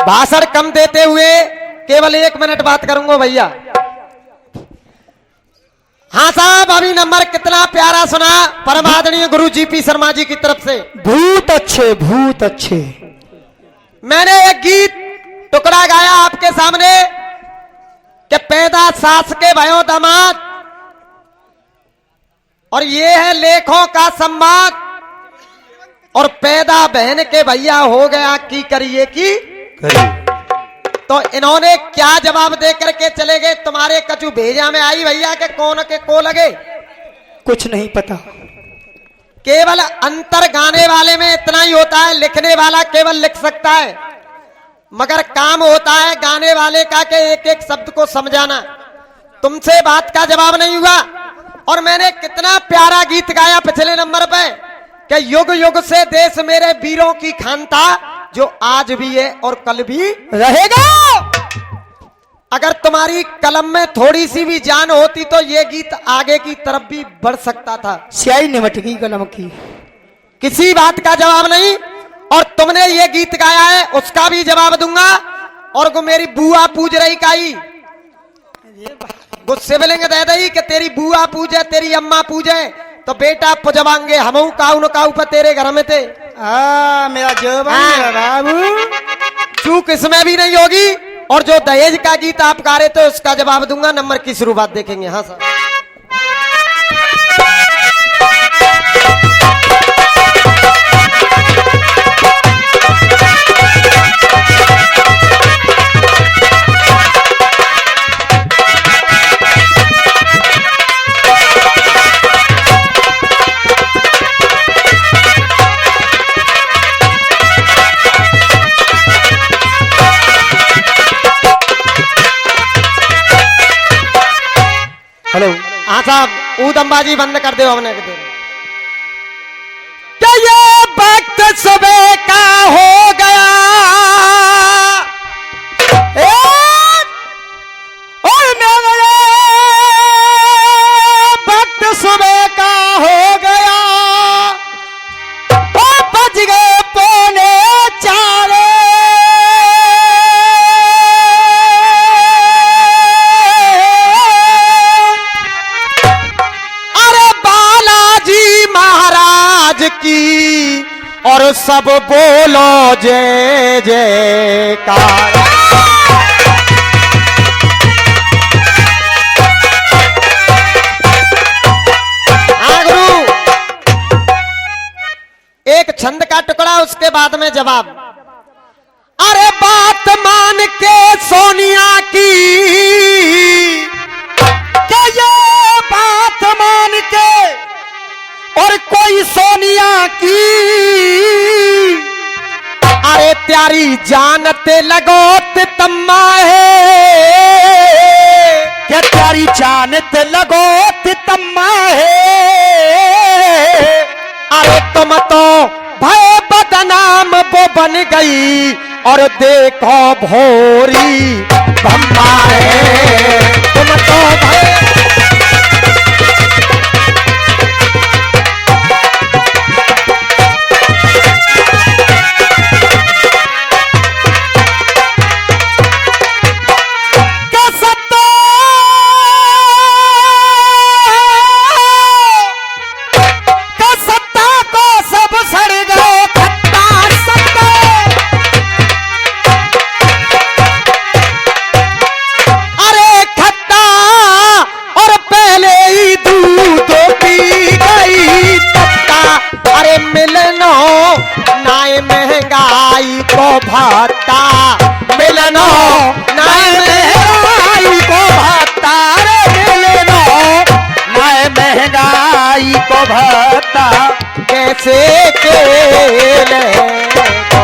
भाषण कम देते हुए केवल 1 मिनट बात करूंगा भैया। हाँ साहब, अभी नंबर कितना प्यारा सुना परम आदरणीय गुरु जीपी शर्मा जी की तरफ से। बहुत अच्छे, बहुत अच्छे। मैंने एक गीत टुकड़ा गाया आपके सामने कि पैदा सास के भयो दामाद, और ये है लेखों का संवाद, और पैदा बहन के भैया हो गया की करिए की करिए। तो इन्होंने क्या जवाब दे करके चले गए? तुम्हारे कचू भेजा में आई भैया के कौन के को लगे? कुछ नहीं पता। केवल अंतर गाने वाले में इतना ही होता है, लिखने वाला केवल लिख सकता है, मगर काम होता है गाने वाले का के एक एक शब्द को समझाना। तुमसे बात का जवाब नहीं हुआ। और मैंने कितना प्यारा गीत गाया पिछले नंबर पे कि युग युग से देश मेरे वीरों की खानता, जो आज भी है और कल भी रहेगा। अगर तुम्हारी कलम में थोड़ी सी भी जान होती तो ये गीत आगे की तरफ भी बढ़ सकता था। स्याही निमट गई कलम की। किसी बात का जवाब नहीं। और तुमने ये गीत गाया है उसका भी जवाब दूंगा। और वो मेरी बुआ पूज रही काई, वो शिवलिंग दे दी कि तेरी बुआ पूजे, तेरी अम्मा पूजे, तो बेटा पुजवांगे हमऊ काउन काउ पर तेरे घर में थे। मेरा जवाब बाबू। चूक इसमें भी नहीं होगी। और जो दहेज का गीत आप गा रहे थे उसका जवाब दूंगा। नंबर की शुरुआत देखेंगे। हाँ सर। हेलो। हाँ साहब, ऊदम्बाजी बंद कर दो। हमने क्या ये वक्त सुबह का हो गया, और मेरे वक्त सुबह का हो गया, और बज गए 3:45। की और सब बोलो जय जयकार। हाँ गुरु, एक छंद का टुकड़ा उसके बाद में जवाब। अरे बात मान के सोनिया की, क्या ये बात मान के और कोई सोनिया की, अरे त्यारी जानते लगो तम्मा है, क्या त्यारी जानते लगो तम्मा है। अरे तुम तो भय बदनाम वो बन गई, और देखो भोरी बम्मा है। तुम तो भय महंगाई को भत्ता, मिलनो नए महंगाई को भत्ता, मिलनो नए महंगाई को भत्ता, कैसे केले को।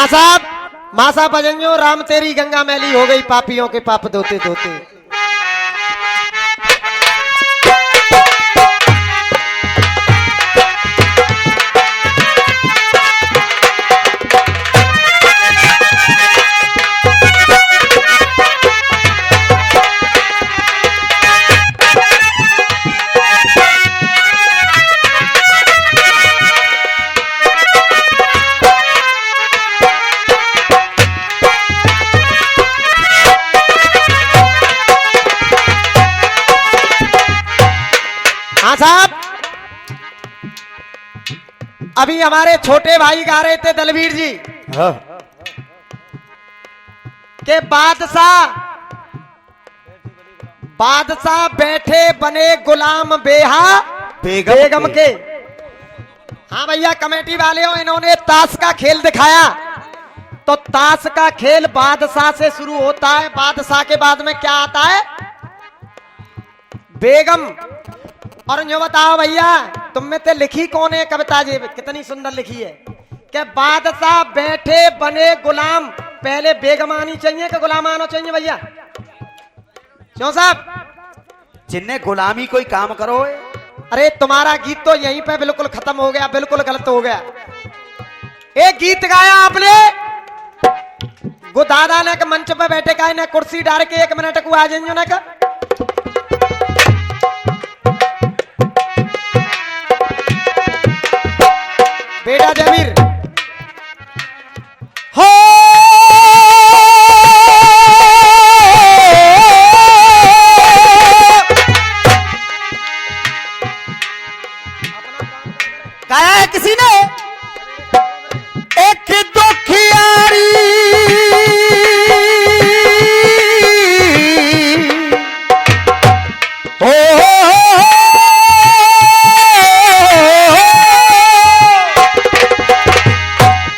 साहब, मासा भजनियो राम तेरी गंगा मैली हो गई, पापियों के पाप धोते धोते। हाँ साहब, अभी हमारे छोटे भाई गा रहे थे दलवीर जी हाँ। के बादशाह बैठे बने गुलाम बेगम के। हाँ भैया कमेटी वाले हो, इन्होंने ताश का खेल दिखाया। तो ताश का खेल बादशाह से शुरू होता है, बादशाह के बाद में क्या आता है? बेगम। और जो बताओ भैया, तुम में तो लिखी कौन है कविता जी, कितनी सुंदर लिखी है कि बादशाह बैठे बने गुलाम, पहले बेगम आनी चाहिए कि गुलाम आना चाहिए भैया? क्यों साहब? जिन्हें गुलामी कोई काम करो है। अरे तुम्हारा गीत तो यहीं पे बिल्कुल खत्म हो गया, बिल्कुल गलत हो गया। एक गीत गाया आपने, वो दादा ने के मंच पे बैठे का ना कुर्सी डाल के 1 मिनट को आ जाइए ना का। बेटा जमीर हो गाया है किसी ने, एक दुखियारी हो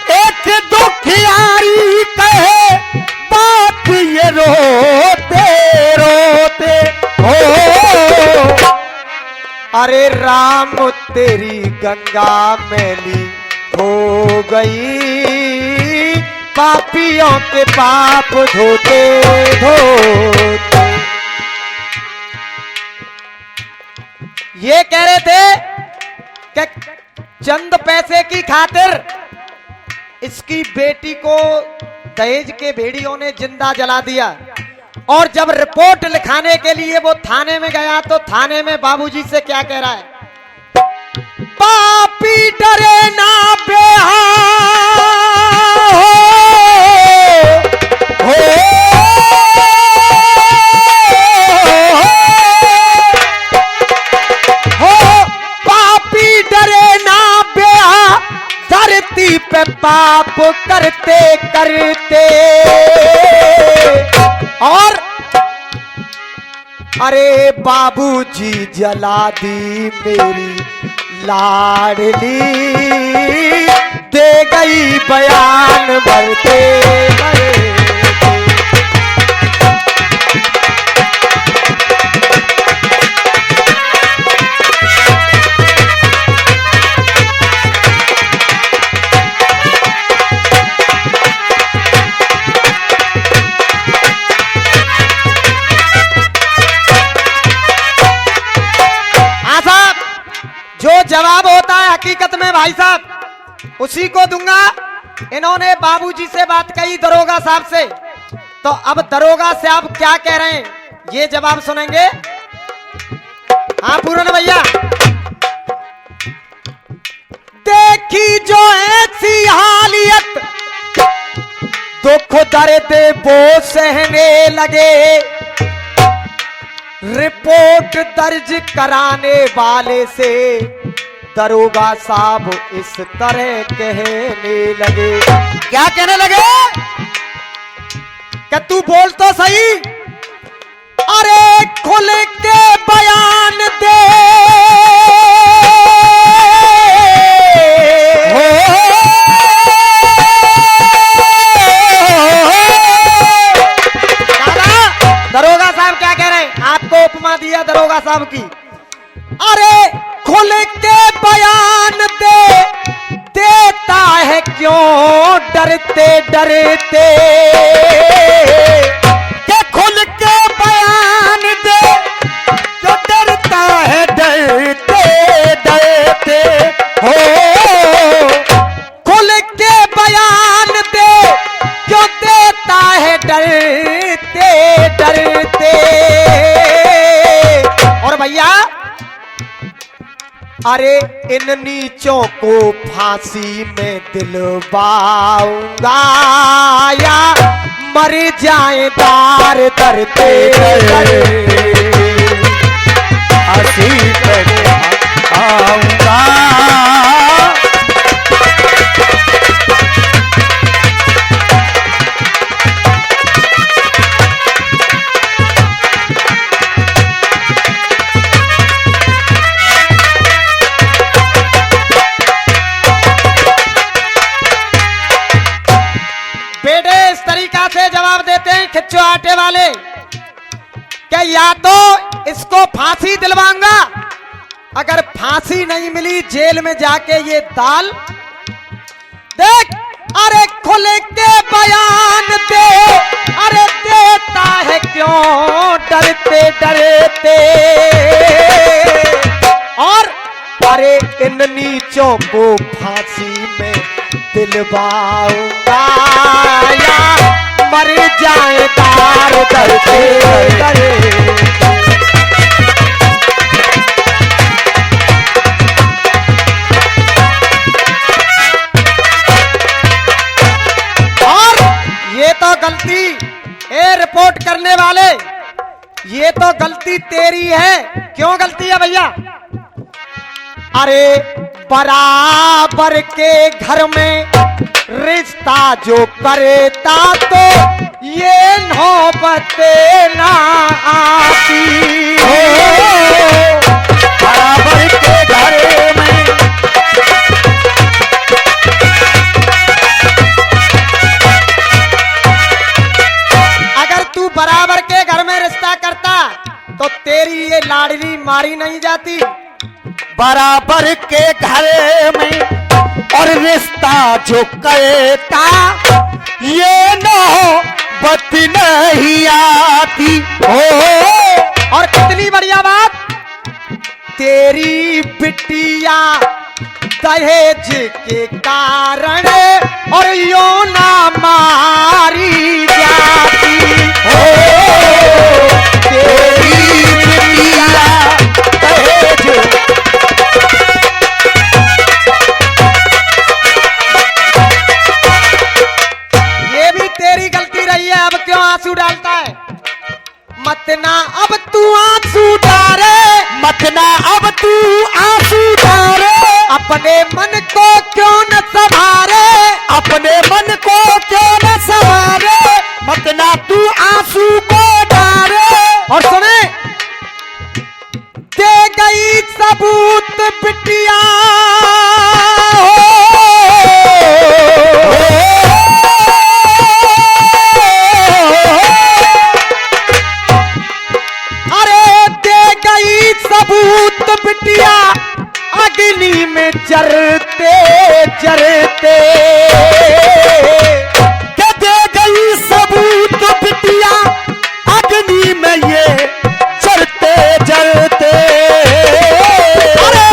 एक दुखियारी कहे बात ये रोते रोते हो। अरे राम तेरी गंगा मैली हो गई, पापियों के पाप धोते धोते। ये कह रहे थे कि चंद पैसे की खातिर इसकी बेटी को दहेज के भेड़ियों ने जिंदा जला दिया। और जब रिपोर्ट लिखाने के लिए वो थाने में गया तो थाने में बाबूजी से क्या कह रहा है? पापी डरे ना बेहा हो, पापी डरे ना बेहा, धरती पे पाप करते करते। और अरे बाबूजी जला दी मेरी लाडली, दे गई बयान मरते मरते। जो जवाब होता है हकीकत में भाई साहब उसी को दूंगा। इन्होंने बाबूजी से बात कही दरोगा साहब से, तो अब दरोगा साहब क्या कह रहे हैं ये जवाब सुनेंगे। हाँ पूरन भैया, देखी जो ऐसी हालियत दुख दर्द वो सहने लगे, रिपोर्ट दर्ज कराने वाले से दरोगा साहब इस तरह कहने लगे। क्या कहने लगे? क्या तू बोल तो सही, अरे खुल के बयान दे दरोगा साहब क्या कह रहे हैं? आपको उपमा दिया दरोगा साहब की, अरे खुल के बयान दे, देता है क्यों डरते डरते, के खुल के बयान दे, जो डरता है डरते डरते हो। खुल के बयान दे, क्यों देता है डरते डरते। और भैया अरे इन नीचों को फांसी में दिलवाऊंगा, या मर जाए दार दरते हंसी पे तेरे आऊंगा। बेटे इस तरीका से जवाब देते हैं खिच्चो आटे वाले, क्या या तो इसको फांसी दिलवाऊंगा, अगर फांसी नहीं मिली जेल में जाके ये दाल देख। अरे खुल के बयान दे, अरे देता है क्यों डरते डरते, और अरे इन नीचों को फांसी में दिलवाऊंगा या मर जाए तार डरते डरते। और ये तो गलती, ए रिपोर्ट करने वाले, ये तो गलती तेरी है। क्यों गलती है भैया? अरे बराबर के घर में रिश्ता जो करता तो ये नौबतें ना आती हो। बराबर के घर में अगर तू बराबर के घर में रिश्ता करता तो तेरी ये लाडली मारी नहीं जाती। बराबर के घर में और रिश्ता जो करता ये नौबत नहीं आती हो। और कितनी बढ़िया बात, तेरी बिटिया दहेज के कारण और यो ना मारी जाती हो। तेरी बिटिया दहेज ये भी तेरी गलती रही है। अब क्यों आंसू डालता है? मत ना अब तू आंसू डाले, मत ना अब तू आंसू डाले, अपने मन को क्यों न संभाले, अपने मन को क्यों न संवारे, मत ना तू आंसू को डाले। और सुने, दे गई सबूत बिटिया अरे दे गई सबूत बिटिया अग्नि में जरते जरते। के दे गई सबूत बिटिया अग्नि में ये जलते जलते। अरे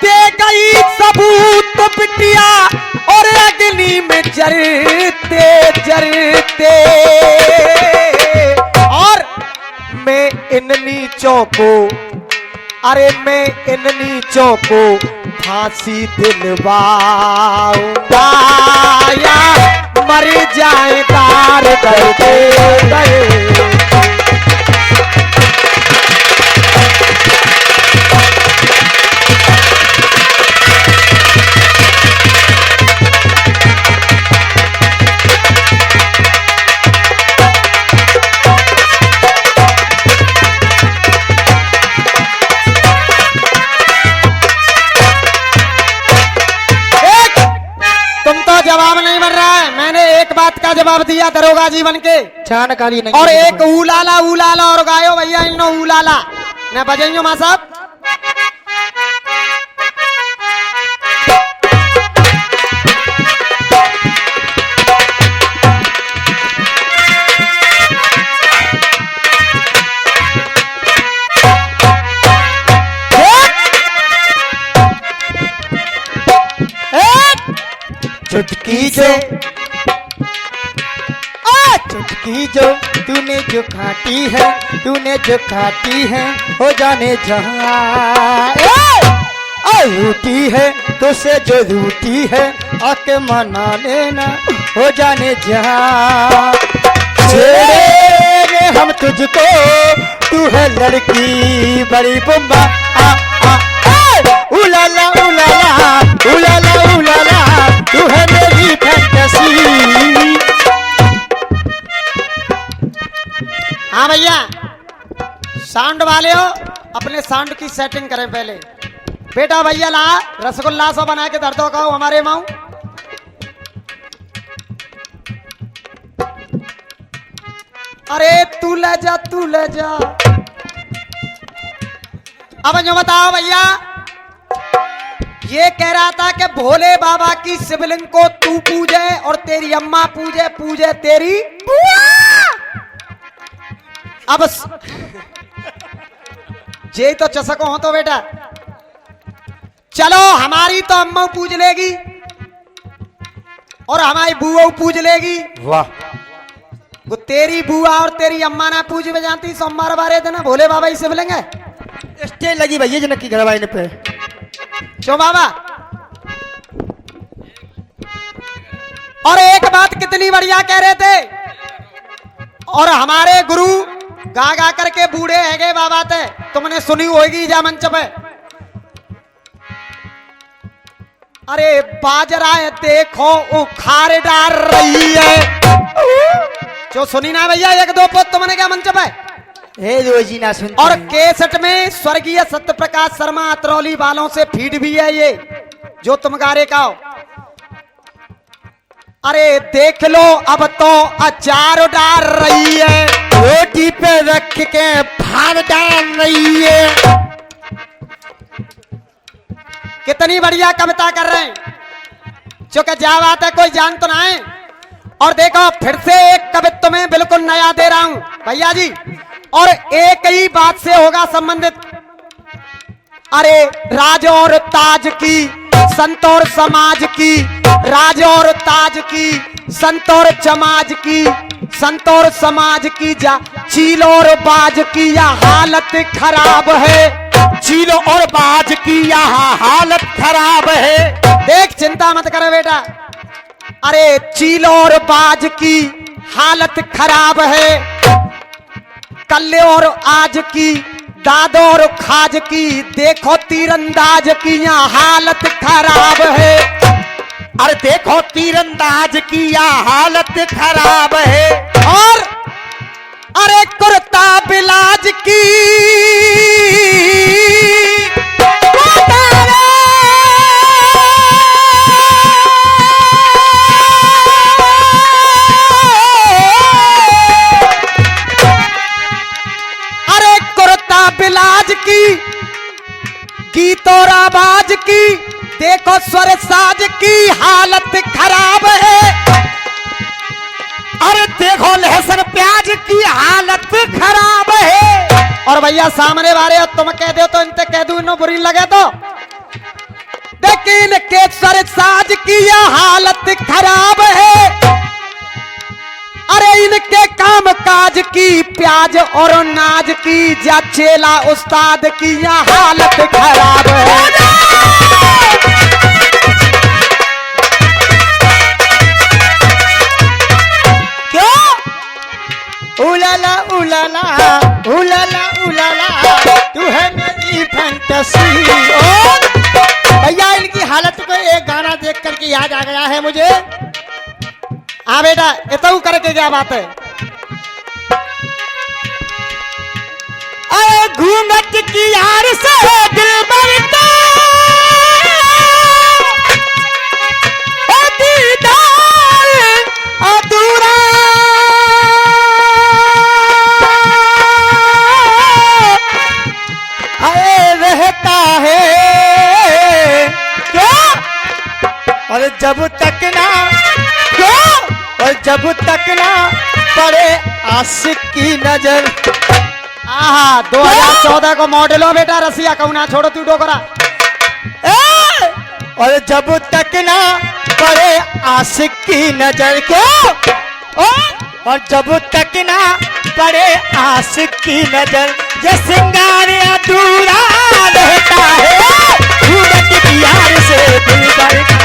दे गई सबूत बिटिया और अग्नि में जरते जरते। और मैं इन नीचों को, अरे मैं इन नीचों को फांसी दिलवाऊंगा या मर जाए तार डरते डरते। जवाब नहीं बन रहा है। मैंने एक बात का जवाब दिया दरोगा जी बन के, जानकारी नहीं। और एक उलाला उलाला और गायो भैया इन उलाला न बजाइयो मां साहब। चुटकी जो चुटकी जो तूने जो काटी है, तूने जो काटी है हो जाने जहाँ रूठी है तुझसे जो रूठी है आके मना लेना हो जाने जहाँ। छेड़ेंगे हम तुझको तू है लड़की बड़ी बुम्बा आ आ साउंड वाले हो, अपने साउंड की सेटिंग करें पहले। बेटा भैया ला रसगुल्ला सो बना के धर दो, कहो हमारे माऊ। अरे तू ले जा, तू ले जा। अब जो बताओ भैया, ये कह रहा था कि भोले बाबा की शिवलिंग को तू पूजे और तेरी अम्मा पूजे, पूजे तेरी बुआ। अब जे तो चसको हो तो बेटा, चलो हमारी तो अम्मा पूज लेगी और हमारी बुआ पूज लेगी। वाह, वो तेरी बुआ और तेरी अम्मा ना पूज में जानती, सोमवार बारे देना भोले बाबा ही शिवलिंग है। स्टेज लगी भैया जनक की घरवाई ने पे। क्यों बाबा? और एक बात कितनी बढ़िया कह रहे थे, और हमारे गुरु गा गा करके बूढ़े है गए बाबा थे, तुमने सुनी होगी जा मंच पे। अरे बाजरा है देखो उखाड़ डाल रही है, जो सुनी ना भैया एक दो पोत तुमने क्या मंच पे? हे रोजी ना सुनते और हैं। केसट में स्वर्गीय सत्यप्रकाश शर्मा अतरौली वालों से फीड भी है ये जो तुम गा रहे का हो। अरे देख लो अब तो अचार डाल रही है, रोटी पे रख के भार डाल रही है। कितनी बढ़िया कविता कर रहे हैं, जो कि जा बात है कोई जान तो ना है। और देखो फिर से एक कवित्व में बिल्कुल नया दे रहा हूं भैया जी, और एक ही बात से होगा संबंधित। अरे राज और ताज की, संत और समाज की, राज और ताज की, संत और समाज की, संत और समाज की, जा चील और बाज की यह हालत खराब है, चीलो और बाज की यहाँ हालत खराब है। देख चिंता मत कर बेटा। अरे चील और बाज की हालत खराब है, कल और आज की, दाद और खाज की, देखो तीरंदाज की यहाँ हालत खराब है। अरे देखो तीरंदाज की यहाँ हालत खराब है। और अरे कुर्ता बिलाज की, अरे कुर्ता बिलाज की, गीत और आवाज की, देखो स्वर साज की हालत खराब है। अरे देखो लहसुन प्याज की हालत खराब है। और भैया सामने वाले हो तुम कह दो तो इनसे कह दू, इन्हों बुरी लगे तो। लेकिन के स्वर साज की यह हालत खराब है। अरे इनके काम काज की, प्याज और नाज की, जा चेला उस्ताद की यह हालत खराब है। उलाला उलाला उलाला उलाला, तू है मेरी फैंटेसी। भैया इनकी हालत को एक गाना देख करके याद आ गया है मुझे। हाँ बेटा इतना करके क्या बात है? अरे घूंघट की यार से दिल मरता, दीदार अधूरा, रहता है क्यों? और जब तक ना क्यों, और जब तक ना पड़े आशिक की नजर। आहा 2014 को मॉडल हो बेटा, रसिया कौना छोड़ो तू डोकरा। और जब तक ना पड़े आशिक की नजर क्यों, और जब तक ना पड़े आशिक की नजर, ये सिंगार अधूरा रहता है। घूंघट की यार से दिल भरता।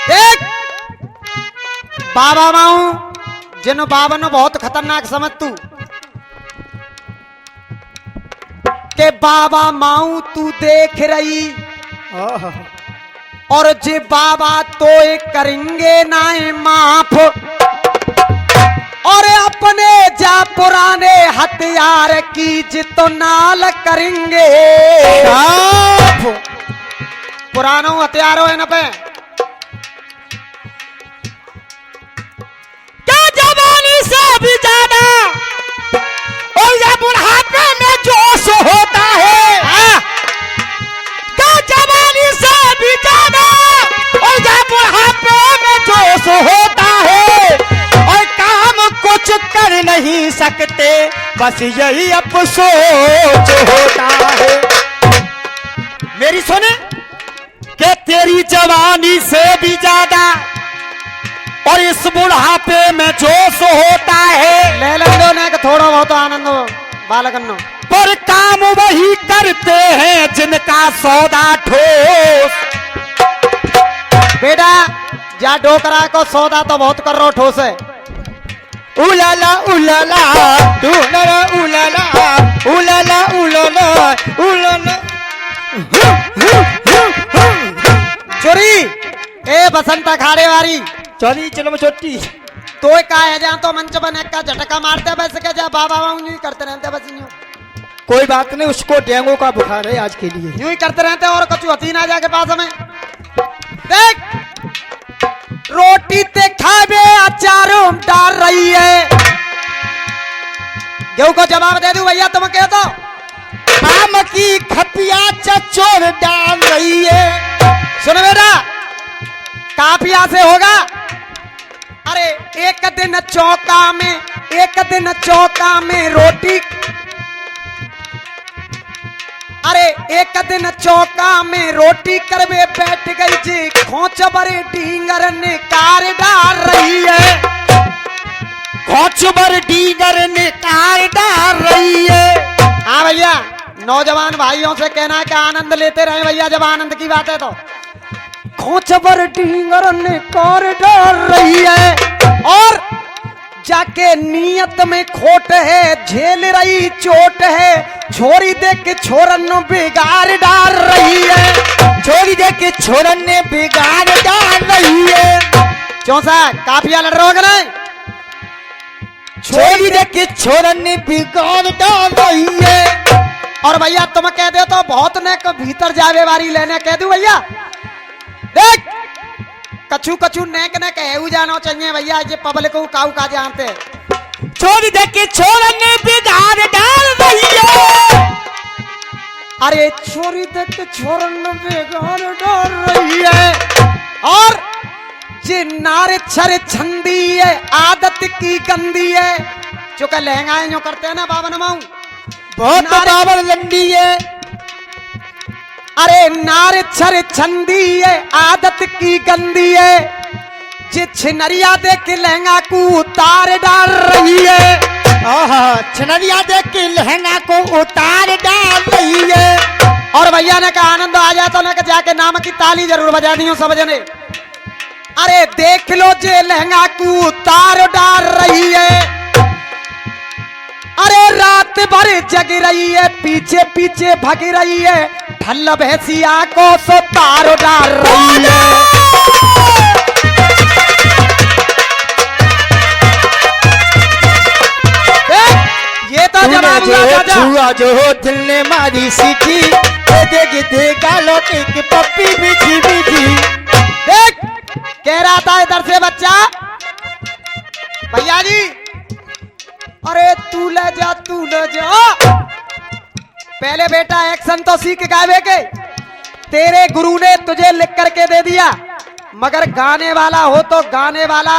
देख बाबा माऊ जिन बाबा ने बहुत खतरनाक समझ तू के बाबा माऊ तू देख रही, और जे बाबा तो करेंगे ना माफ, और अपने जा पुराने हथियार की जितो नाल करेंगे साफ। पुरानों हथियारों है न पे क्या जवानी से भी ज्यादा और या बुढ़ापे में जोश होता है। क्या जवानी से भी ज्यादा और या बुढ़ापे में जोश होता है, और काम कुछ कर नहीं सकते, बस यही अफसोस होता है। मेरी सुने कि तेरी जवानी से भी ज्यादा और इस बुढ़ापे में जोश होता है, ले लेंदो ने कि थोड़ा बहुत आनंद हो बालकन्नो, पर काम वही करते हैं जिनका सौदा ठोस। बेटा जा डोकरा को सौदा तो बहुत कर रो ठोस है। उलाला उलाला उलाला उलाला उलाला उलाला उलाला। चोरी ए बसंत अखाड़े वाली चली चलो छोटी तो का है जहाँ तो मंच बने का झटका मारते बस के जा बाबा यूं ही करते रहते बस यूं कोई बात नहीं, उसको डेंगू का बुखार है आज के लिए। यूं ही करते रहते और कुछ होती ना जाके पास हमें। देख रोटी ते खावे अचारों डाल रही है, गेहूं को जवाब दे दूं भैया तुम कह दो। आम की खपिया चचोर डाल रही है। सुन बेटा काफिया से होगा। अरे एक दिन चौका में रोटी, अरे एक दिन चौका में रोटी करवे बैठ गई जी, खोच बड़े डींगर ने कार डाल रही है। खोच बर डींगर ने कार डाल रही है। हाँ भैया नौजवान भाइयों से कहना है कि आनंद लेते रहे भैया, जब आनंद की बात है तो। खोचबर डींगर ने कार डाल रही है और जाके नीयत में खोट है, झेल रही चोट है, छोरी देख के छोरन बिगाड़ डाल रही है। छोरी देख के छोरन ने बिगाड़ डाल रही है। चौसा काफिया लड़ रहे हो कि नहीं? छोरी देख के छोरन ने बिगाड़ डाल रही है। और भैया तुम कह दे तो बहुत ने भीतर जावे वारी लेने कह दू भैया। देख कछु कछु नेक ने कहू जानो चाहिए भैया, ये पब्लिक को काऊ का जानते। छोरी देख के छोरन ने बिगाड़ डाल रही है। अरे छोरी देख के छोरन ने बिगाड़ डाल रही है। और जे नारे छरे छंदी है, आदत की गंदी है। जो का लहंगा जो करते हैं ना बाबा नमाऊ बहुत बाबर लंडी है। अरे नारे छरे छंदी है, आदत की गंदी है। जे छिनरिया देख के लहंगा को उतार डाल रही है। छिनरिया देख के लहंगा को उतार डाल रही है। और भैया ने कहा आनंद आ जाता ना कि जाके नाम की ताली जरूर बजा दी हो सब जने। अरे देख लो जे लहंगा को उतार डाल रही है। अरे रात भर जग रही है, पीछे पीछे भग रही है, ढल भैंसिया को सो तार डाल रही है। ये तो जवाब छुआ जो दिल ने मारी सीटी, देगा लोटे की पप्पी बिछी बिछी। देख कह रहा था इधर से बच्चा भैया जी, अरे तू ले जा। पहले बेटा एक्शन तो सीख गावे के, तेरे गुरु ने तुझे लिख करके दे दिया, मगर गाने वाला हो तो गाने वाला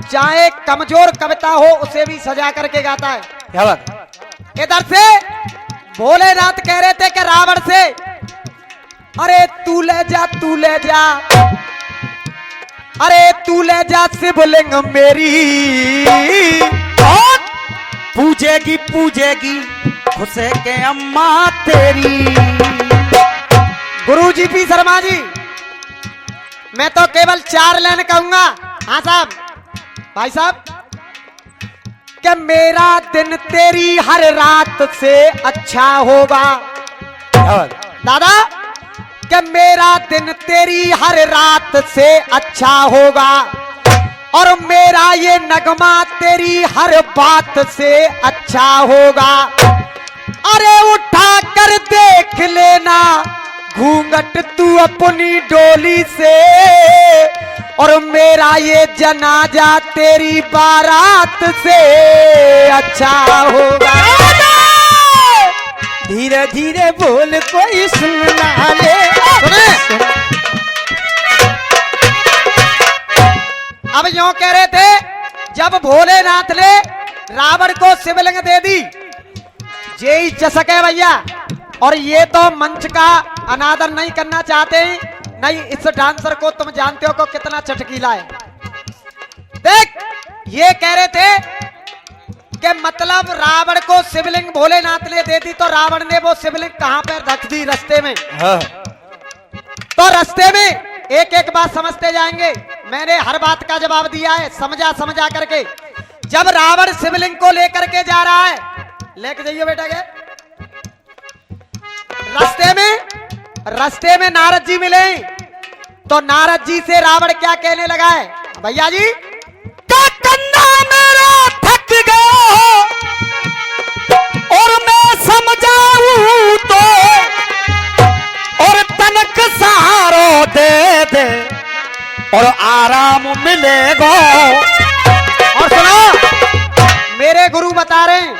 चाहे कमजोर कविता हो उसे भी सजा करके गाता है। क्या बात? इधर से भोलेनाथ कह रहे थे कि रावण से, अरे तू ले जा, अरे तू ले जा शिवलिंग मेरी, और पूजेगी खुशे के अम्मा तेरी। गुरुजी पी शर्मा जी, मैं तो केवल 4 लाइन कहूंगा। हाँ साहब, भाई साहब, कि मेरा दिन तेरी हर रात से अच्छा होगा। दादा कि मेरा दिन तेरी हर रात से अच्छा होगा और मेरा ये नगमा तेरी हर बात से अच्छा होगा। अरे उठा कर देख लेना घूंघट तू अपनी डोली से और मेरा ये जनाजा तेरी बारात से अच्छा होगा। धीरे धीरे बोल कोई सुन ना ले। सुने अब यूं कह रहे थे जब भोलेनाथ ने रावण को शिवलिंग दे दी जे ही चसके भैया। और ये तो मंच का अनादर नहीं करना चाहते नहीं, इस डांसर को तुम जानते हो को कितना चटकीला है। देख ये कह रहे थे कि मतलब रावण को शिवलिंग भोलेनाथ ने दे दी तो रावण ने वो शिवलिंग कहां पर रख दी रास्ते में। हाँ। तो रास्ते में एक एक बात समझते जाएंगे। मैंने हर बात का जवाब दिया है समझा समझा करके। जब रावण शिवलिंग को लेकर के जा रहा है, लेके जाइए बेटा के रास्ते में नारद जी मिले तो नारद जी से रावण क्या कहने लगा है भैया जी, का कंधा मेरा थक गया हो और मैं समझाऊं तो और तनक सहारो दे दे और आराम मिलेगा। और सुनो मेरे गुरु बता रहे हैं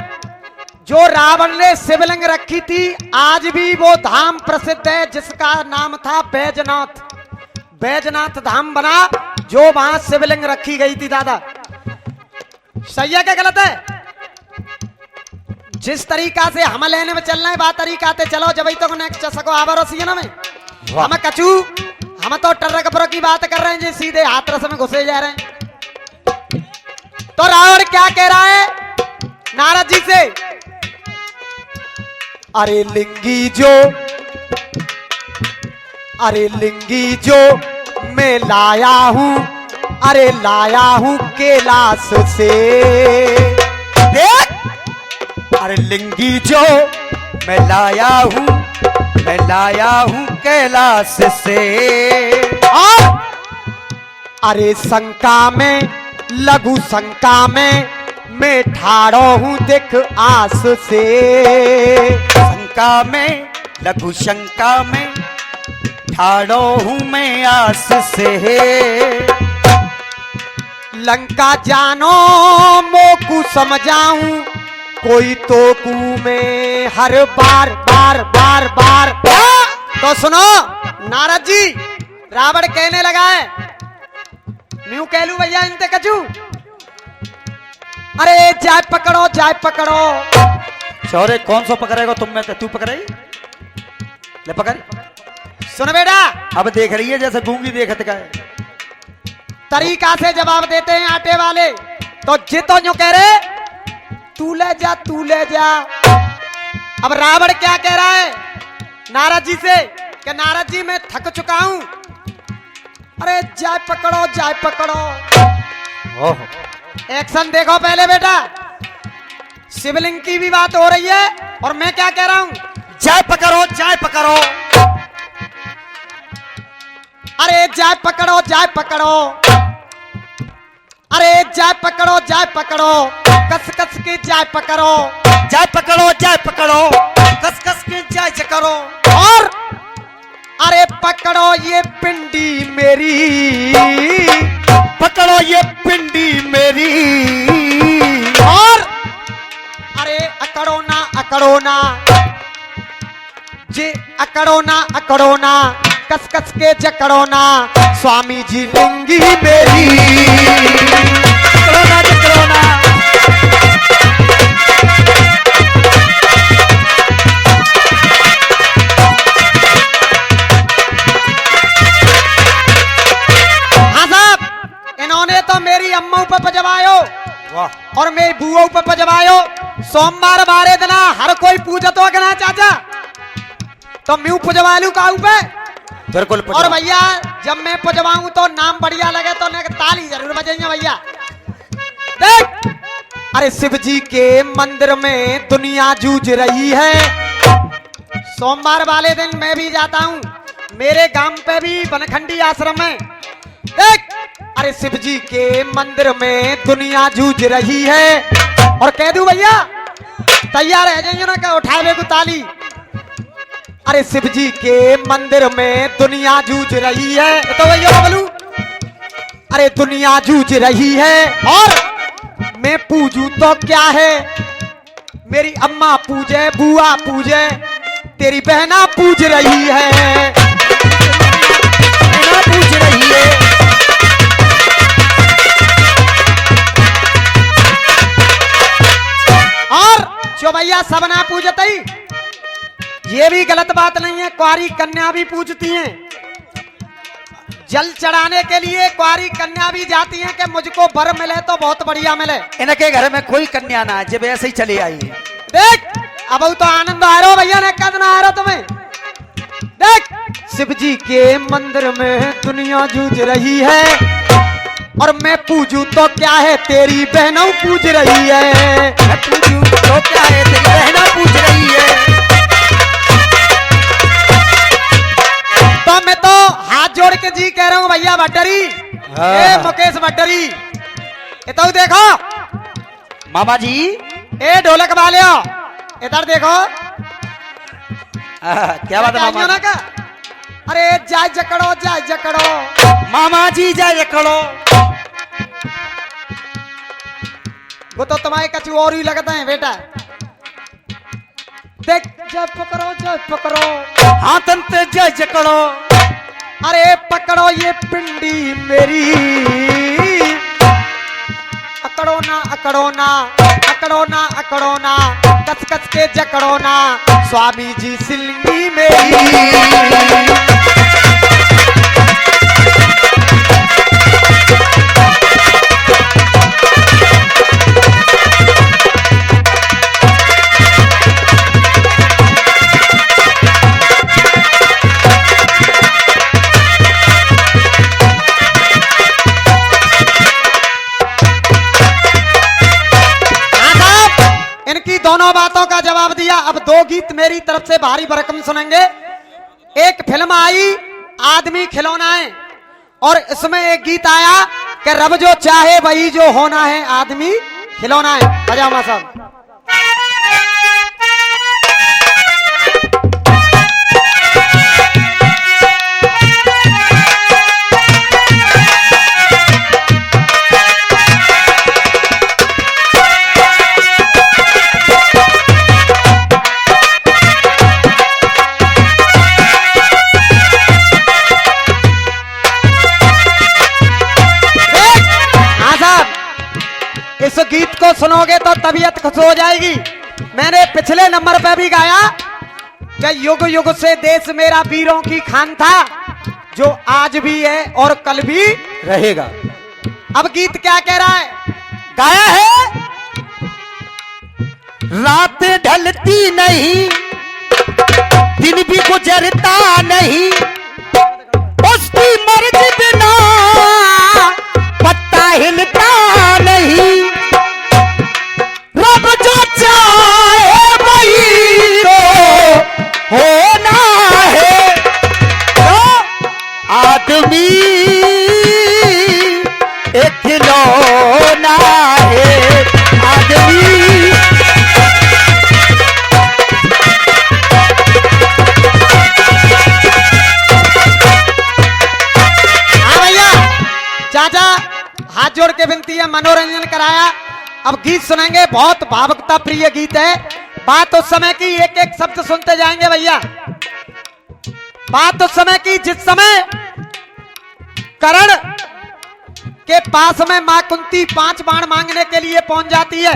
जो रावण ने शिवलिंग रखी थी आज भी वो धाम प्रसिद्ध है जिसका नाम था बैजनाथ। बैजनाथ धाम बना जो वहां शिवलिंग रखी गई थी। दादा सही है क्या गलत है? जिस तरीका से हम लेने में चल रहे हैं बात तरीका से चलो जब तो नेक्स्ट सको आवर ना में हम कचू हम तो टर्रकपुर की बात कर रहे हैं जी सीधे हाथरस में घुसे जा रहे हैं। तो रावण क्या कह रहा है नारद जी से, अरे लिंगी जो मैं लाया हूं, अरे लाया हूं कैलाश से। देख अरे लिंगी जो मैं लाया हूं कैलाश से। और अरे शंका में लघु शंका में मैं ठाड़ो हूं देख आस से। शंका में लघु शंका में ठाड़ो हूं मैं आस से। लंका जानो मोकू समझाऊं कोई तो कू में हर बार बार बार बार। तो सुनो नारद जी रावण कहने लगा है म्यू कह लू भैया इनते कचू, अरे जाय पकड़ो। चौरे कौन सा पकड़ेगा तुम में तू पकड़ाई ले पकड़। सुन बेटा अब देख रही है जैसे गूंगी देखत का है। तरीका से जवाब देते हैं आटे वाले। तो जितो जो कह रहे तू ले जा। अब रावण क्या कह रहा है नारद जी से कि नारद जी मैं थक चुका हूं, अरे जाय पकड़ो। एक्शन देखो पहले बेटा, शिवलिंग की भी बात हो रही है और मैं क्या कह रहा हूं जाय पकड़ो। अरे जाय पकड़ो। अरे जाय पकड़ो कस कस के जाय पकड़ो। कस कस के जाय करो। और अरे पकड़ो ये पिंडी मेरी, पकड़ो ये पिंडी मेरी। और अरे अकड़ो ना जे अकड़ो ना कस कस के जकड़ो ना स्वामी जी लिंगी मेरी। जकड़ो ना। हाँ साहब इन्होंने तो मेरी अम्मा ऊपर पजवायो और मेरी बुआ ऊपर पजवायो। सोमवार बारे दिना हर कोई पूजा तो अगना चाचा तो मैं पुजवा लू का ऊपर। बिल्कुल। और भैया जब मैं पुजवाऊं तो नाम बढ़िया लगे तो ताली जरूर बजेंगे भैया। देख अरे शिव जी के मंदिर में दुनिया जूझ रही है। सोमवार वाले दिन मैं भी जाता हूं मेरे गांव पे भी बनखंडी आश्रम है। देख, अरे शिव जी के मंदिर में दुनिया जूझ रही है। और कह दूं भैया, तैयार है जाइए ना क्या उठावे को ताली। अरे शिव जी के मंदिर में दुनिया जूझ रही है, तो भैया बोलू, अरे दुनिया जूझ रही है और मैं पूजू तो क्या है। मेरी अम्मा पूजे, बुआ पूजे, तेरी बहना पूज रही है, बहना पूज रही है। और जो भैया सब ना पूजते ही, ये भी गलत बात नहीं है, कुंवारी कन्या भी पूजती हैं। जल चढ़ाने के लिए कुंवारी कन्या भी जाती हैं कि मुझको वर मिले तो बहुत बढ़िया मिले। इनके घर में कोई कन्या ना है, जब ऐसे ही चले आई है। देख, अब तो आनंद आ रहा हो भैया ने, कद ना आ रहा तुम्हें। देख, शिव जी के मंदिर में दुनिया जूझ रही है और मैं पूजू तो क्या है, तेरी बहनों पूज रही है। मैं पूजू तो क्या है, तेरी बहना पूज रही है। तो मैं तो हाथ जोड़ के जी कह रहा हूँ भैया भट्टरी, ए मुकेश भट्टरी, ये तो देखो मामा जी, ए ढोलक वाले हो, इधर देखो। क्या बात है मामा ना का? अरे जाय जकड़ो, जाय जकड़ो, मामा जी, जाय जकड़ो। वो तो तुम्हारे कछु और ही लगता है बेटा। देख, जय पकड़ो, जय पकड़ो, हाँ तंत्र जय जकड़ो। अरे पकड़ो ये पिंडी मेरी, अकड़ो ना, अकड़ो ना, अकड़ो ना, अकड़ो ना, कस कस के जकड़ो ना, स्वामी जी सिल्ली मेरी। दोनों बातों का जवाब दिया। अब दो गीत मेरी तरफ से भारी भरकम सुनेंगे। एक फिल्म आई आदमी खिलौना है, और इसमें एक गीत आया कि रब जो चाहे वही जो होना है, आदमी खिलौना है। बजाओ साहब। इस गीत को सुनोगे तो तबीयत खुश हो जाएगी। मैंने पिछले नंबर पे भी गाया कि युग युग से देश मेरा वीरों की खान था, जो आज भी है और कल भी रहेगा। अब गीत क्या कह रहा है? गाया है, रात ढलती नहीं, दिन भी गुजरता नहीं, उसकी मर्जी बिना पत्ता हिलता नहीं, रब जो चाहे वही तो होना है, तो आदमी एक खिलौना है, आदमी। हाँ भैया, चाचा हाथ जोड़ के विनती है, मनोरंजन कराया। अब गीत सुनेंगे, बहुत भावुकता प्रिय गीत है। बात उस समय की, एक एक शब्द सुनते जाएंगे भैया। बात उस समय की जिस समय कर्ण के पास में मां कुंती 5 बाण मांगने के लिए पहुंच जाती है।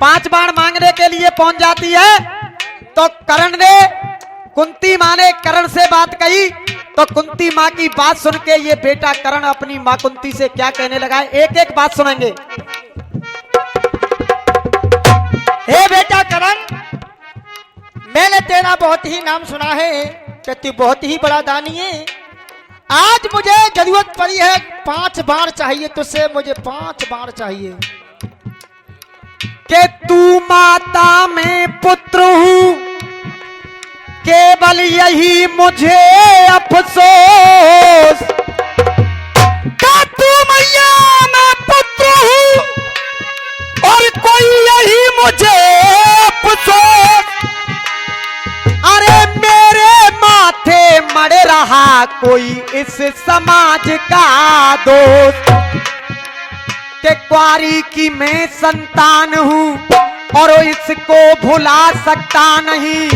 5 बाण मांगने के लिए पहुंच जाती है तो कर्ण ने, कुंती मां ने कर्ण से बात कही, तो कुंती मां की बात सुन के ये बेटा कर्ण अपनी मां कुंती से क्या कहने लगा है, एक एक बात सुनेंगे। हे बेटा करण, मैंने तेरा बहुत ही नाम सुना है कि तू बहुत ही बड़ा दानी है। आज मुझे जरूरत पड़ी है, 5 बाण चाहिए तुझसे, मुझे 5 बाण चाहिए। कि तू माता में पुत्र हूं, केवल यही मुझे अफसोस क्या तू मैया मैं पुत्र हूँ और कोई यही मुझे अफसोस। अरे मेरे माथे मड़ रहा कोई इस समाज का दोस्त के क्वारी की मैं संतान हूँ और इसको भुला सकता नहीं।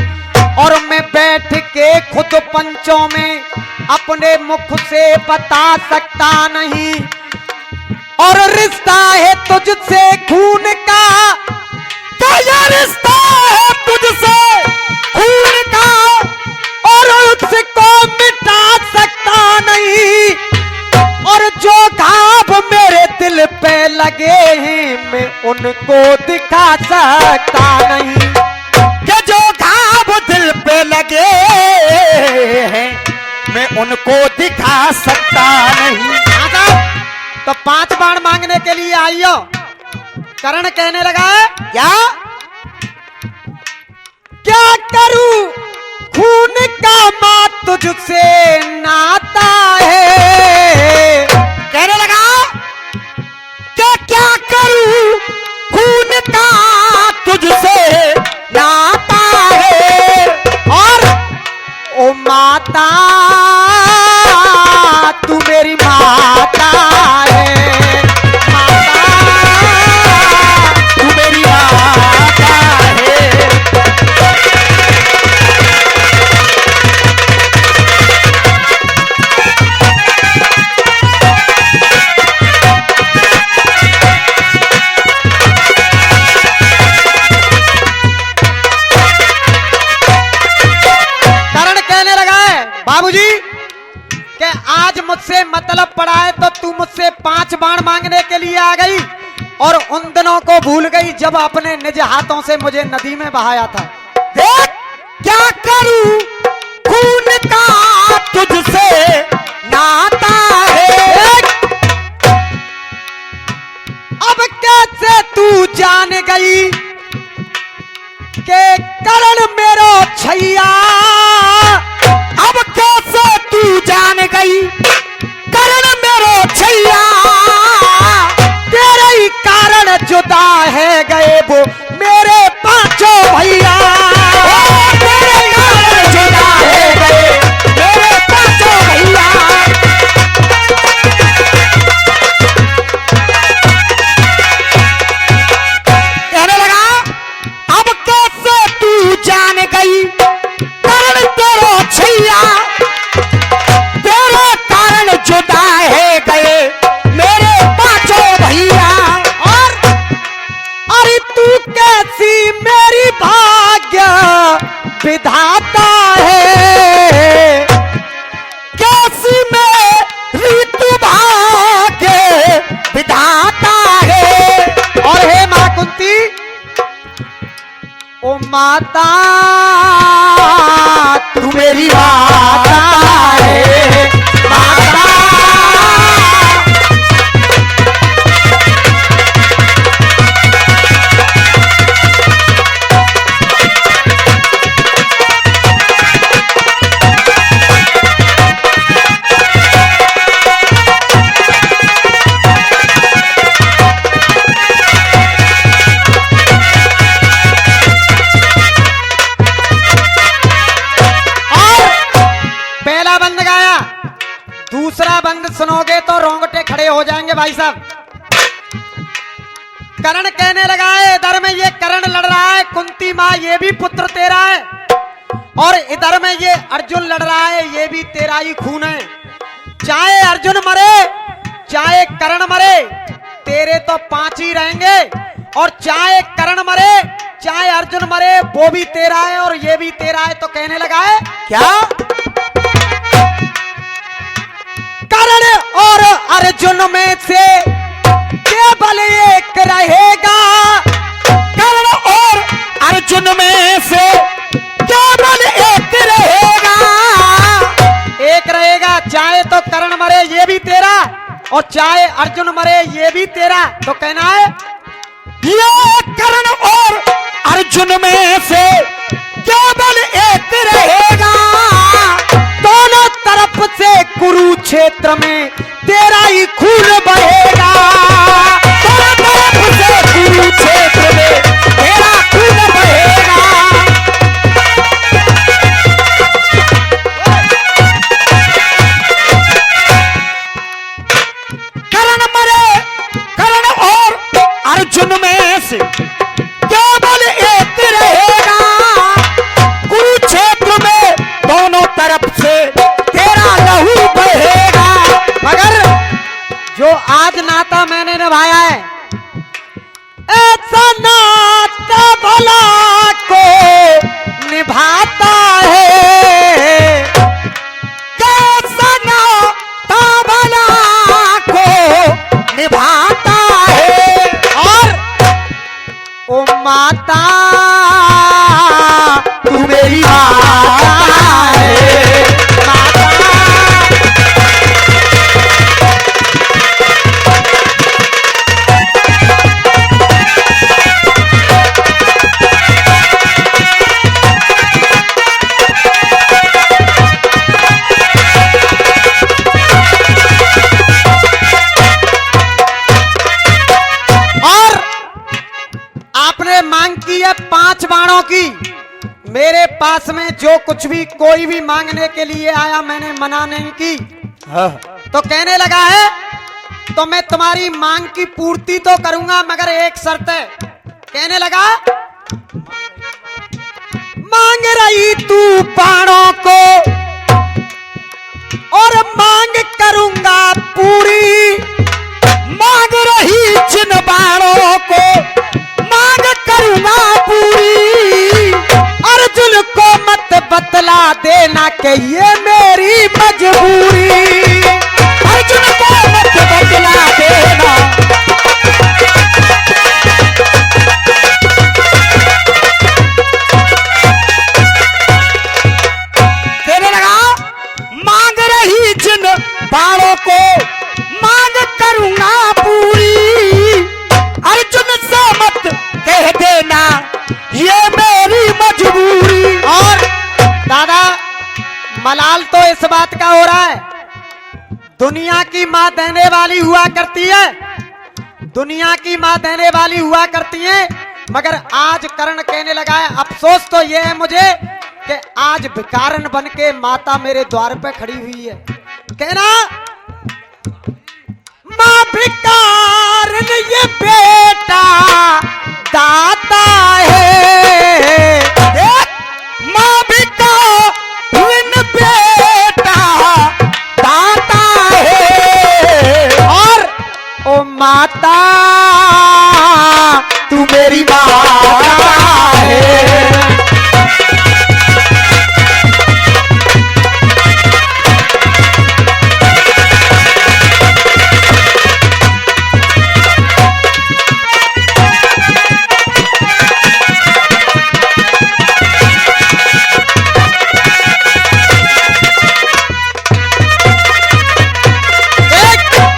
और मैं बैठ के खुद पंचों में अपने मुख से बता सकता नहीं। और रिश्ता है तुझसे खून का, क्या रिश्ता है तुझसे खून का और उसको मिटा सकता नहीं। और जो घाव मेरे दिल पे लगे हैं मैं उनको दिखा सकता नहीं। कि जो घाव दिल पे लगे हैं मैं उनको दिखा सकता नहीं। तो 5 बाण मांगने के लिए आइयो। करण कहने लगा है क्या करूं खून का मां तुझसे नाता है। कहने लगा क्या करूं खून का तुझसे नाता है। और ओ माता तू मेरी माता है, माता तू मेरी माता है। करण कहने लगा है बाबूजी कि आज मुझसे मतलब पड़ा है तो तू मुझसे 5 बाण मांगने के लिए आ गई और उन दिनों को भूल गई जब अपने निज हाथों से मुझे नदी में बहाया था। देख क्या करूं खून का तुझसे नाता है। अब कैसे तू जान गई के करण मेरो छैया। अब कैसे तू जान गई करण मेरो छैया। तेरे ही कारण जुदा है गए वो मेरे 5 भैया। तेरे कारण जुदा है गए मेरे 5 भैया। कहने लगा अब कैसे तू जान गई करण तेरो छैया। तेरे कारण जुदा है गए मेरे 5 भैया। और अरे तू कैसी मेरी भाग्य विधाता है। कैसी मेरी तू भाग्य विधाता है। और हे मां कुंती ओ माता तू मेरी माता है माता। पहला बंद गाया, दूसरा बंद सुनोगे तो रोंगटे खड़े हो जाएंगे भाई साहब। करण कहने लगा है इधर में ये करण लड़ रहा है कुंती माँ ये भी पुत्र तेरा है और इधर में ये अर्जुन लड़ रहा है ये भी तेरा ही खून है। चाहे अर्जुन मरे चाहे करण मरे तेरे तो 5 ही रहेंगे और चाहे करण मरे चाहे अर्जुन मरे वो भी तेरा है और ये भी तेरा है। तो कहने लगा है क्या करण और अर्जुन में से केवल एक रहेगा। करण और अर्जुन में से केवल एक रहेगा। एक रहेगा चाहे तो करण मरे ये भी तेरा और चाहे अर्जुन मरे ये भी तेरा। तो कहना है ये करण और अर्जुन में से केवल एक रहेगा। कुरुक्षेत्र में तेरा ही खून बहेगा। तरफ तरफ से कुरुक्षेत्र में तेरा खून बहेगा। कर्ण मरे, कर्ण और अर्जुन में से केवल एक रहेगा। कुरुक्षेत्र में दोनों तरफ से तेरा लहू बहेगा। मगर जो आज नाता मैंने निभाया है, ऐसा नाता भला को निभाता है। कैसा नाता भला को निभाता है। और ओ माता तू मेरी माता है। माता और आपने मांग की है 5 बाणों की। मेरे पास में जो कुछ भी कोई भी मांगने के लिए आया मैंने मना नहीं की। तो कहने लगा है तो मैं तुम्हारी मांग की पूर्ति तो करूंगा मगर एक शर्त है। कहने लगा मांग रही तू बाणों को और मांग करूंगा पूरी। मांग रही जिन बाणों को मांग करूंगा पूरी। अर्जुन को मत बतला देना कि ये मेरी मजबूरी। अर्जुन को मत बतला देना। कहने लगा मांग रही जिन बाणों को मांग करूंगा पूरी। अर्जुन से मत कह देना ये मेरी मजबूरी। और दादा मलाल तो इस बात का हो रहा है, दुनिया की मां देने वाली हुआ करती है, दुनिया की मां देने वाली हुआ करती है। मगर आज कर्ण कहने लगा है अफसोस तो ये है मुझे कि आज भिखारन बन के माता मेरे द्वार पे खड़ी हुई है। कहना मां भिखारन ये बेटा दाता है। मां भिखारन बेटा दाता है। और ओ माता तू मेरी माता है।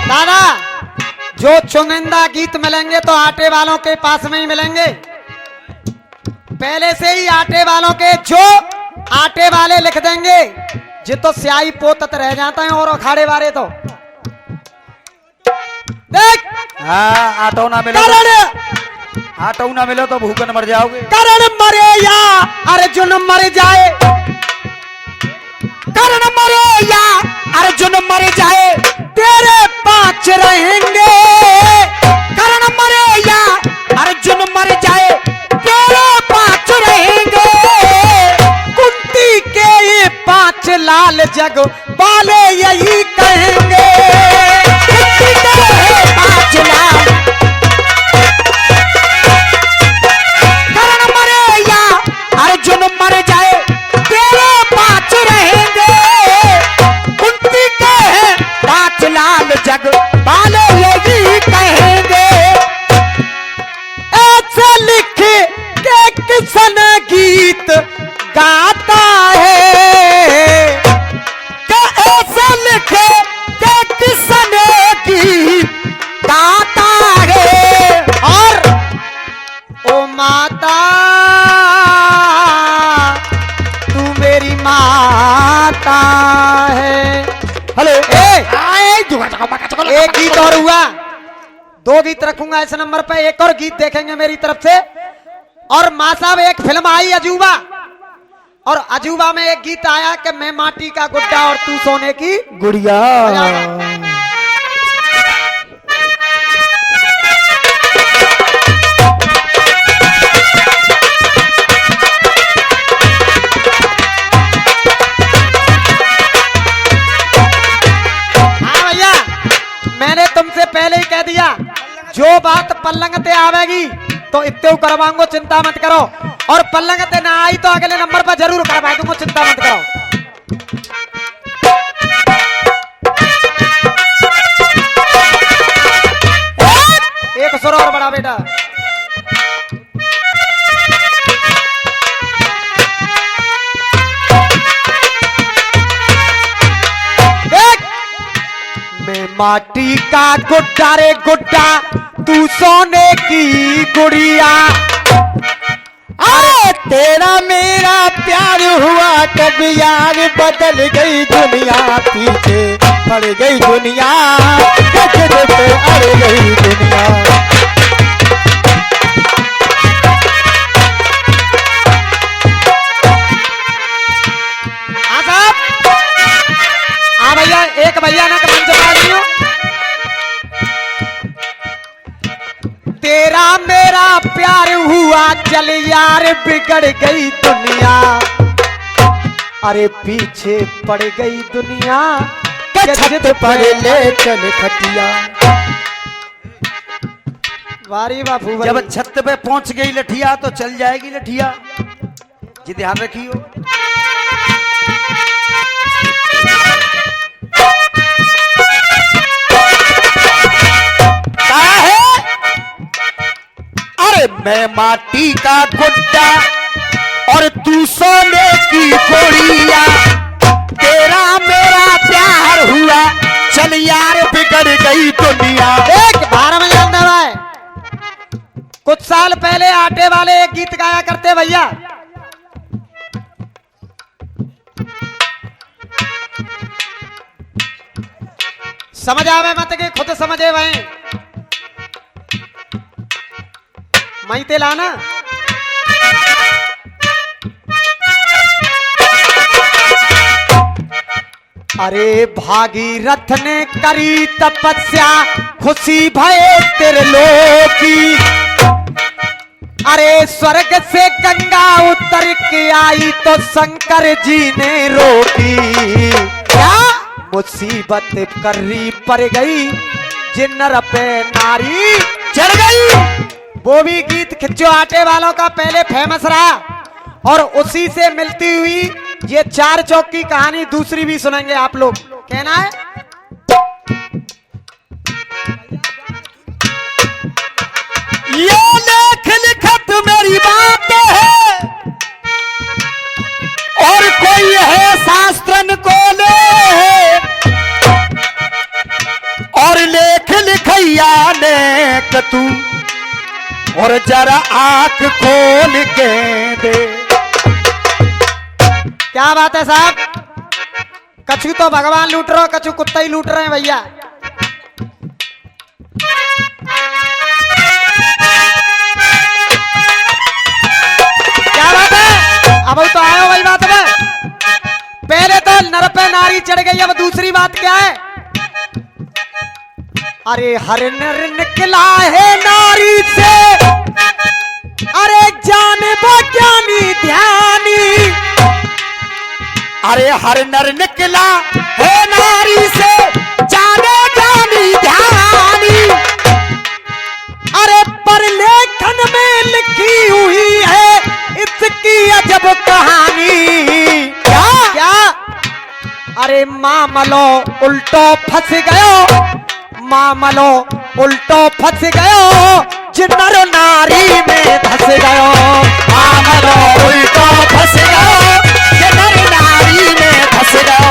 दादा जो चुनिंदा गीत मिलेंगे तो आटे वालों के पास में ही मिलेंगे। पहले से ही आटे वालों के जो आटे वाले लिख देंगे जो तो स्याही पोतत रह जाता है और अखाड़े वाले तो देख हाँ आटो ना मिले, करण आटो ना मिले तो भूखन मर जाओगे। करण मरे या अर्जुन मर जाए। कर्ण मरे या अर्जुन मर जाए तेरे 5 रहेंगे। कर्ण मरे या अर्जुन मर जाए तेरे 5 रहेंगे। कुंती के ये 5 लाल जग वाले यही कहेंगे। कुंती के ये 5 लाल। कर्ण मरे या अर्जुन मर जाए तेरे 5 रहेंगे। कुंती के हैं 5 लाल जग वाले यही कहेंगे। ऐसे लिख के किसन गीत गाता है। क्या ऐसे लिखे के किसन गीत गाता है। और ओ माता तू मेरी माता है। हेलो ए आए एक गीत और हुआ, 2 गीत रखूंगा इस नंबर पे, एक और गीत देखेंगे मेरी तरफ से। और माँ साहब एक फिल्म आई अजूबा, और अजूबा में एक गीत आया कि मैं माटी का गुड्डा और तू सोने की गुड़िया। हाँ भैया, मैंने तुमसे पहले ही कह दिया, जो बात पल्लंग ते आवेगी तो इत्ते करवाऊंगा, चिंता मत करो। और पल्लंग ते ना आई तो अगले नंबर पर जरूर करवा दूंगा, चिंता मत करो। एक सुर और बड़ा बेटा। देख, मैं माटी का गुड्डा रे गुड्डा, तू सोने की गुड़िया। अरे तेरा मेरा प्यार हुआ कब यार, बदल गई दुनिया, पीछे पड़ गई दुनिया, गजब पे अड़ गई दुनिया। हाँ साहब, हाँ भैया, एक भैया ना मंच पा दियो। तेरा मेरा प्यार हुआ चल यार, बिगड़ गई दुनिया, अरे पीछे पड़ गई दुनिया, छत पर ले चल खटिया। वारी बापू जब छत पे पहुंच गई लठिया तो चल जाएगी लठिया, जी ध्यान रखियो। अरे मैं माटी का गुड्डा और तू सोने की गुड़िया, तेरा मेरा प्यार हुआ चल यार, बिगड़ गई दुनिया। एक बारह में जानना है, कुछ साल पहले आटे वाले एक गीत गाया करते भैया, समझ आवे मत कि खुद समझे वही मई ते लाना। अरे भागीरथ ने करी तपस्या, खुशी भये तेरे लोकी, अरे स्वर्ग से गंगा उतर के आई तो शंकर जी ने रोकी। क्या मुसीबत करनी पड़ गई, जिन्नर पे नारी चढ़ गई। वो भी गीत खिच्चो आटे वालों का पहले फेमस रहा, और उसी से मिलती हुई ये 4 चौक की कहानी दूसरी भी सुनेंगे आप लोग। कहना है ये लेख लिखत मेरी बात है, और कोई है शास्त्रन को ले, और लेख लिखैया ने तू और जरा आंख खोल के दे। क्या बात है साहब, कछु तो भगवान लूट रहे हो, कछु कुत्ता ही लूट रहे हैं भैया। क्या बात है, अब तो आयो वही बात है। पहले तो नर पे नारी चढ़ गई, अब दूसरी बात क्या है। अरे हर नर निकला है नारी से, अरे जाने ज्ञानी ध्यानी, अरे हर नर निकला है नारी से, जाने जानी ध्यानी, अरे पर लेखन में लिखी हुई है इसकी अजब कहानी। क्या क्या, अरे मामलो उल्टो फंस गयो, मामलो उल्टो फंस गयो, जिन्नर नारी में धस गयो, मामलो उल्टो फंस गयो, जिन्नर नारी में धस गयो।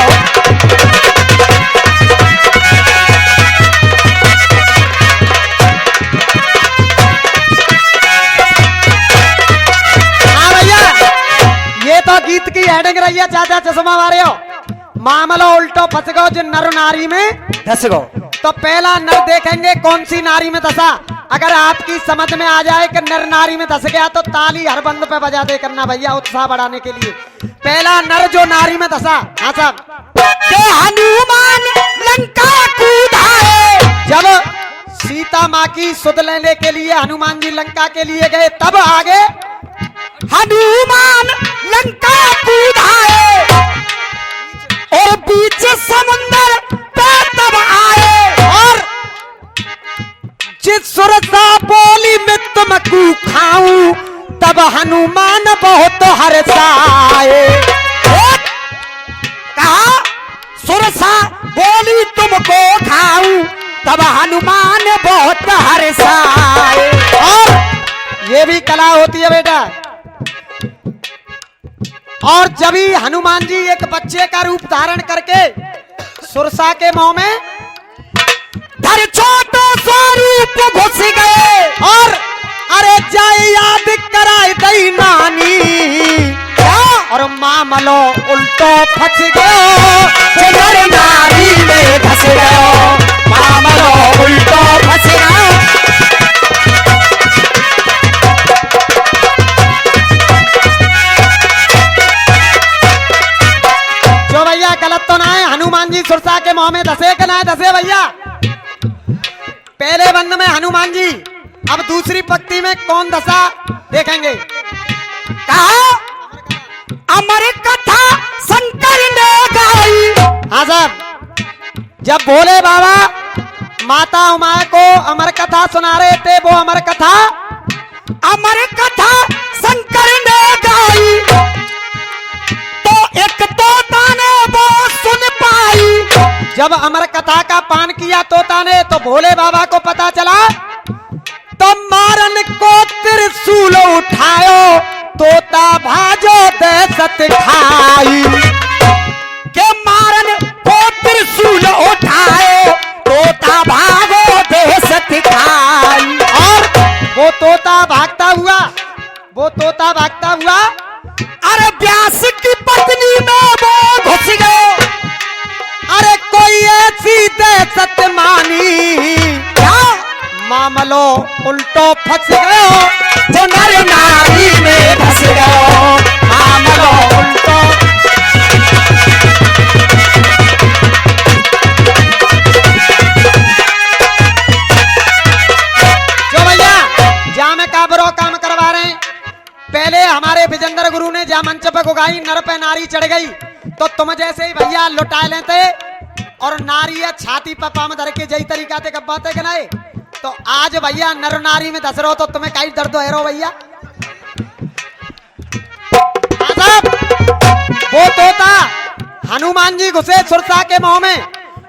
हाँ भैया, ये तो गीत की हेडिंग रही है, चाचा चश्मा वाले हो। मामलो उल्टो फंस गयो, जिन्नर नारी में धस गो। तो पहला नर देखेंगे कौन सी नारी में दशा। अगर आपकी समझ में आ जाए कि नर नारी में धस गया तो ताली हर बंद पे बजा दे करना भैया, उत्साह बढ़ाने के लिए। पहला नर जो नारी में दशा, हाँ साहब। हनुमान लंका कूदा है। जब सीता माँ की सुध लेने के लिए हनुमान जी लंका के लिए गए, तब आगे हनुमान लंका कूदा है और बीच समुंदर पे तब आए। और जिस सुरसा बोली मैं तुमको खाऊं, तब हनुमान बहुत हर्षाए। कहा सुरसा बोली तुमको खाऊं, तब हनुमान बहुत हर्षाए। और ये भी कला होती है बेटा। और जब ही हनुमान जी एक बच्चे का रूप धारण करके सुरसा के मुंह में धर छोटो स्वरूप घुस गए। और अरे जाए याद कराए दई नानी, और मामलो उल्टो फंस गयो, नर नारी में धस गयो, मामलो उल्टो फंस गयो। जो भैया गलत तो ना है, हनुमान जी सुरसा के मुंह में धसे के ना धसे भैया। पहले बंद में हनुमान जी, अब दूसरी पंक्ति में कौन धसा देखेंगे। कहा अमर कथा शंकर ने गाई। हाँ साहब, जब भोले बाबा माता उमा को अमर कथा सुना रहे थे, वो अमर कथा शंकर ने गाई, तो एक तोता ने वो सुन पाई। जब अमर कथा का पान किया तोता ने, तो भोले बाबा को पता चला, तो मारन को त्रिशूल उठायो, तोता भाजो दहशत खाई। के मारन को त्रिशूल उठाए, तोता भागो दहशत खाई। और वो तोता भागता हुआ अरे व्यास की पत्नी में वो घुस गए। अरे कोई ऐसी दहशत मानी, क्या मामलो उल्टो फंस गयो, जो नर नारी में धस गयो, मामलो उल्टो। जो भैया जा में काबरो काम करवा रहे हैं, पहले हमारे विजेंद्र गुरु ने जा मंच पे गुगाई, नर पे नारी चढ़ गई, तो तुम जैसे ही भैया लुटा लेते और नारी है छाती पर पाम धर के जई तरीका से गब्बाते के नहीं। तो आज भैया नर नारी में धस रहो तो तुम्हें कई दर्द है रो भैया। वो तोता हनुमान जी घुसे सुरसा के मुंह में,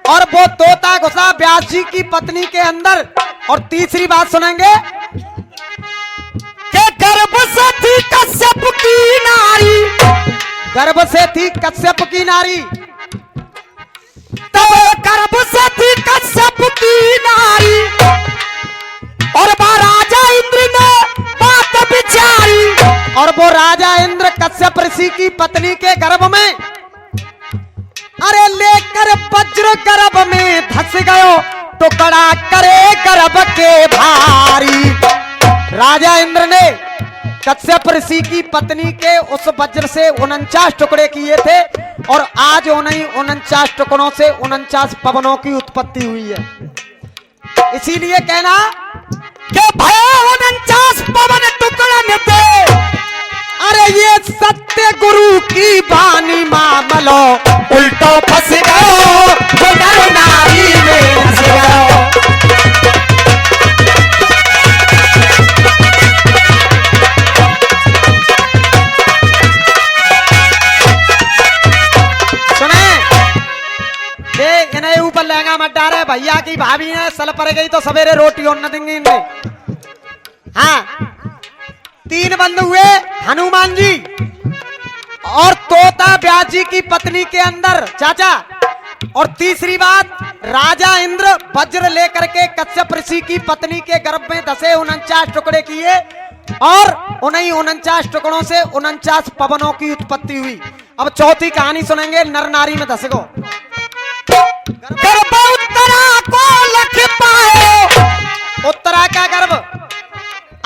और वो तोता घुसा व्यास जी की पत्नी के अंदर। और तीसरी बात सुनेंगे के गर्भ से थी कश्यप की नारी, गर्भ से थी कश्यप की नारी, तब गर्भ से थी कश्यप की नारी, और राजा इंद्र ने बात विचारी। और वो राजा इंद्र कश्यप ऋषि की पत्नी के गर्भ में अरे लेकर वज्र गर्भ में धस गयो, टुकड़ा करे गर्भ के भारी। राजा इंद्र ने कश्यप ऋषि की पत्नी के उस वज्र से 49 टुकड़े किए थे, और आज उन्हीं 49 टुकड़ों से 49 पवनों की उत्पत्ति हुई है। इसीलिए कहना के भय 49 पवन टुकड़न दे। अरे ये सत्य गुरु की बानी, मामलो उल्टो फंस गयो, वो नर नारी में धस गयो। सुने ये इन्हें ऊपर लहंगा मत डाले, भैया की भाभी ने सल पर गई तो सवेरे रोटी और न देंगे इन्हें। हाँ, 3 बंद हुए हनुमान जी और तोता व्यास जी की पत्नी के अंदर चाचा। और तीसरी बात, राजा इंद्र वज्र लेकर के कश्यप ऋषि की पत्नी के गर्भ में धसे 49 टुकड़े किए, और उन्हीं 49 टुकड़ों से 49 पवनों की उत्पत्ति हुई। अब चौथी कहानी सुनेंगे, नर नारी में धस गो। गर्भ उत्तरा को का गर्भ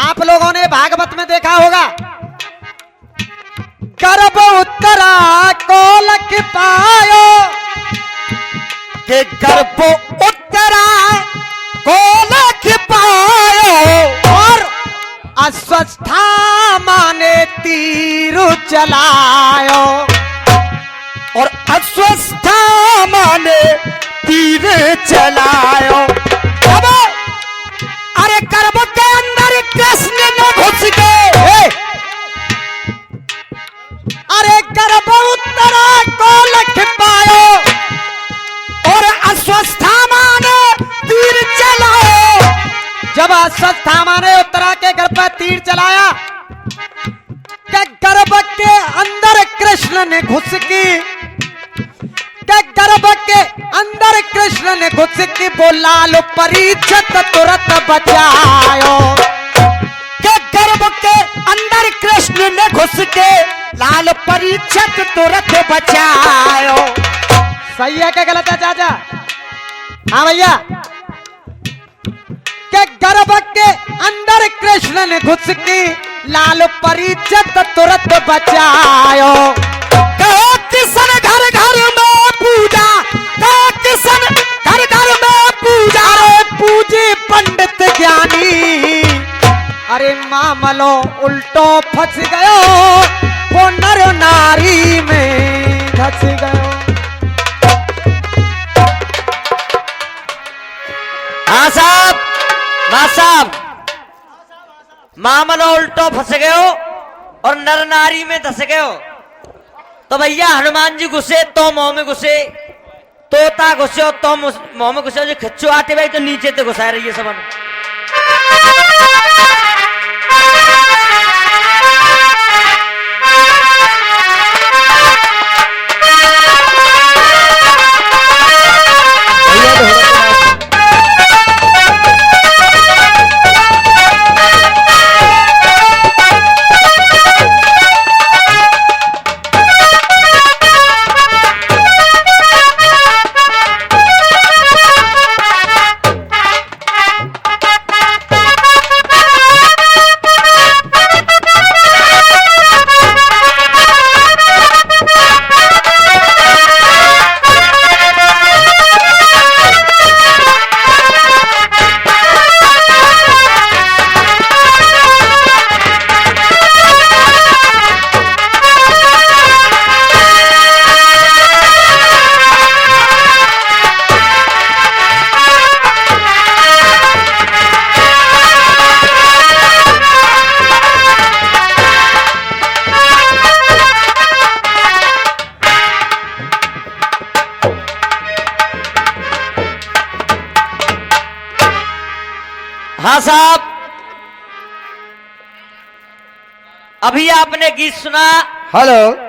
आप लोगों ने भागवत में देखा होगा। गर्भ उत्तरा को लख पायो, के गर्भ उत्तरा को लख पायो, और अस्वस्था माने तीर चलायो, और अस्वस्था माने तीर चलायो। अब अरे गर्भ के अंदर कृष्ण ने घुस के, अरे गर्भ उत्तरा को लख पायो, और अस्वस्था माने तीर चलायो। जब अश्वत्थामा ने उत्तरा के गर्भ पर तीर चलाया, के गर्भ के अंदर कृष्ण ने घुस की, के गर्भ के अंदर कृष्ण ने घुस की, वो लाल परीक्षित तुरंत बचायो। के गर्भ के अंदर कृष्ण ने घुस के लाल परीक्षित तुरंत बचायो। सही है क्या गलत है चाचा? हाँ भैया। के गर्भ के अंदर कृष्ण ने घुस की, लाल परीक्षित तुरंत बचायो। कहो किशन घर घर में पूजा, कहो किशन घर घर में पूजा, अरे पूजे पंडित ज्ञानी, अरे मामलो उल्टो फंस गयो, वो नर नारी में धस गयो। हाँ साहब, मां साहब, मामलो उल्टो फंस गए हो और नर नारी में धस गए हो। तो भैया हनुमान जी घुसे तो मुंह में घुसे, तोता घुसे तो मुंह में घुसे, जो खिच्चो आते भाई तो नीचे तो घुसा रही है सब। हाँ साहब, अभी आपने गीत सुना। हेलो।